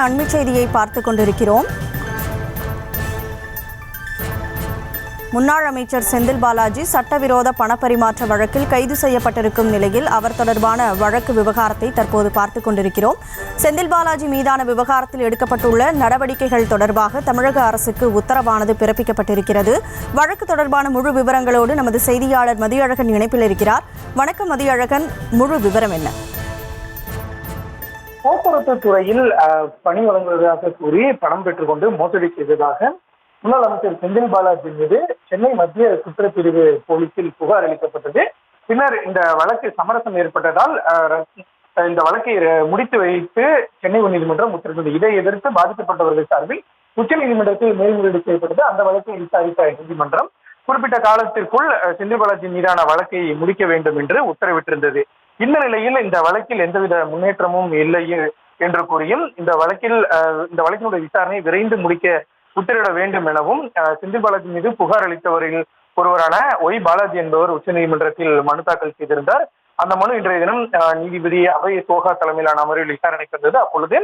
அண்மை செய்தியை பார்த்துக் கொண்டிருக்கிறோம். முன்னாள் அமைச்சர் செந்தில் பாலாஜி சட்டவிரோத பணப்பரிமாற்ற வழக்கில் கைது செய்யப்பட்டிருக்கும் நிலையில் அவர் தொடர்பான வழக்கு விவகாரத்தை தற்போது பார்த்துக் கொண்டிருக்கிறோம். செந்தில் பாலாஜி மீதான விவகாரத்தில் எடுக்கப்பட்டுள்ள நடவடிக்கைகள் தொடர்பாக தமிழக அரசுக்கு உத்தரவானது பிறப்பிக்கப்பட்டிருக்கிறது. வழக்கு தொடர்பான முழு விவரங்களோடு நமது செய்தியாளர் மதியழகன் இணைப்பில் இருக்கிறார். வணக்கம் மதியழகன், முழு விவரம் என்ன? போக்குவரத்து துறையில் பணி வழங்குவதாக கூறி பணம் பெற்றுக்கொண்டு மோசடி செய்ததாக முன்னாள் அமைச்சர் செந்தில் பாலாஜி மீது சென்னை மத்திய குற்றப்பிரிவு போலீசில் புகார் அளிக்கப்பட்டது. பின்னர் இந்த வழக்கு சமரசம் ஏற்பட்டதால் இந்த வழக்கை முடித்து வைத்து சென்னை உயர்நீதிமன்றம் உத்தரவிட்டது. இதை எதிர்த்து பாதிக்கப்பட்டவர்கள் சார்பில் உச்சநீதிமன்றத்தில் மேல்முறையீடு செய்யப்பட்டது. அந்த வழக்கை விசாரித்த நீதிமன்றம் குறிப்பிட்ட காலத்திற்குள் செந்தில் பாலாஜி மீதான வழக்கை முடிக்க வேண்டும் என்று உத்தரவிட்டிருந்தது. இந்த நிலையில் இந்த வழக்கில் எந்தவித முன்னேற்றமும் இல்லை என்று கூறியும் இந்த வழக்கினுடைய விசாரணை விரைந்து முடிக்க உத்தரவிட வேண்டும் எனவும் செந்தில் பாலாஜி மீது புகார் அளித்தவரில் ஒருவரான ஒய் பாலாஜி என்பவர் உச்சநீதிமன்றத்தில் மனு தாக்கல் செய்திருந்தார். அந்த மனு இன்றைய தினம் நீதிபதி அபய் சோகா தலைமையிலான அமர்வில் விசாரணைக்கு வந்தது. அப்பொழுது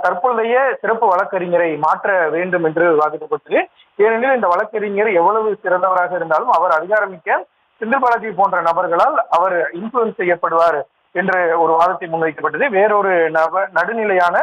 தற்போதைய சிறப்பு வழக்கறிஞரை மாற்ற வேண்டும் என்று வாதிடப்பட்டது. ஏனெனில் இந்த வழக்கறிஞர் எவ்வளவு சிறந்தவராக இருந்தாலும் அவர் அதிகாரமிக்க செந்தில் பாலாஜி போன்ற நபர்களால் அவர் இன்ஃபுளுன்ஸ் செய்யப்படுவார் என்ற ஒரு வாதத்தை முன்வைக்கப்பட்டது. வேறொரு நடுநிலையான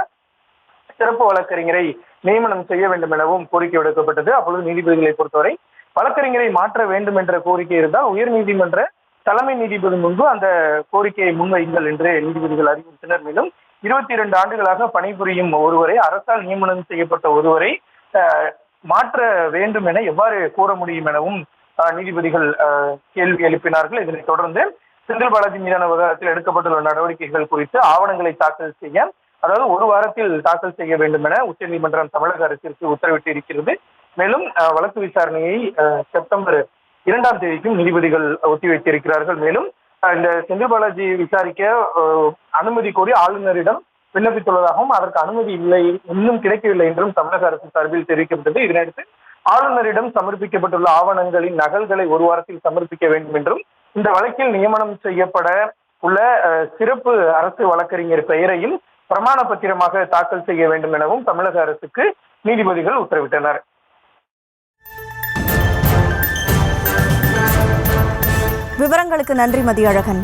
சிறப்பு வழக்கறிஞரை நியமனம் செய்ய வேண்டும் எனவும் கோரிக்கை விடுக்கப்பட்டது. அப்பொழுது நீதிபதிகளை பொறுத்தவரை வழக்கறிஞரை மாற்ற வேண்டும் என்ற கோரிக்கை இருந்தால் உயர்நீதிமன்ற தலைமை நீதிபதி முன்பு அந்த கோரிக்கையை முன்வையுங்கள் என்று நீதிபதிகள் அறிவுறுத்தினர். மேலும் 22 ஆண்டுகளாக பணிபுரியும் ஒருவரை, அரசால் நியமனம் செய்யப்பட்ட ஒருவரை மாற்ற வேண்டும் என எவ்வாறு கூற முடியும் எனவும் நீதிபதிகள் கேள்வி எழுப்பினார்கள். இதனைத் தொடர்ந்து செந்தில் பாலாஜி மீதான விவகாரத்தில் எடுக்கப்பட்டுள்ள நடவடிக்கைகள் குறித்து ஆவணங்களை தாக்கல் செய்ய, அதாவது ஒரு வாரத்தில் தாக்கல் செய்ய வேண்டும் என உச்சநீதிமன்றம் தமிழக அரசிற்கு உத்தரவிட்டு இருக்கிறது. மேலும் வழக்கு விசாரணையை செப்டம்பர் 2ஆம் தேதிக்கும் நீதிபதிகள் ஒத்திவைத்திருக்கிறார்கள். மேலும் இந்த செந்தில் பாலாஜி விசாரிக்க அனுமதி கோரி ஆளுநரிடம் விண்ணப்பித்துள்ளதாகவும் அதற்கு அனுமதி இல்லை, இன்னும் கிடைக்கவில்லை என்றும் தமிழக அரசு சார்பில் தெரிவிக்கப்பட்டது. இதனையடுத்து ஆளுநரிடம் சமர்ப்பிக்கப்பட்டுள்ள ஆவணங்களின் நகல்களை ஒரு வாரத்தில் சமர்ப்பிக்க வேண்டும் என்றும் இந்த வழக்கில் நியமனம் செய்யப்பட உள்ள சிறப்பு அரசு வழக்கறிஞர் பெயரையும் பிரமாண பத்திரமாக தாக்கல் செய்ய வேண்டும் எனவும் தமிழக அரசுக்கு நீதிபதிகள் உத்தரவிட்டனர். விவரங்களுக்கு நன்றி மதியழகன்.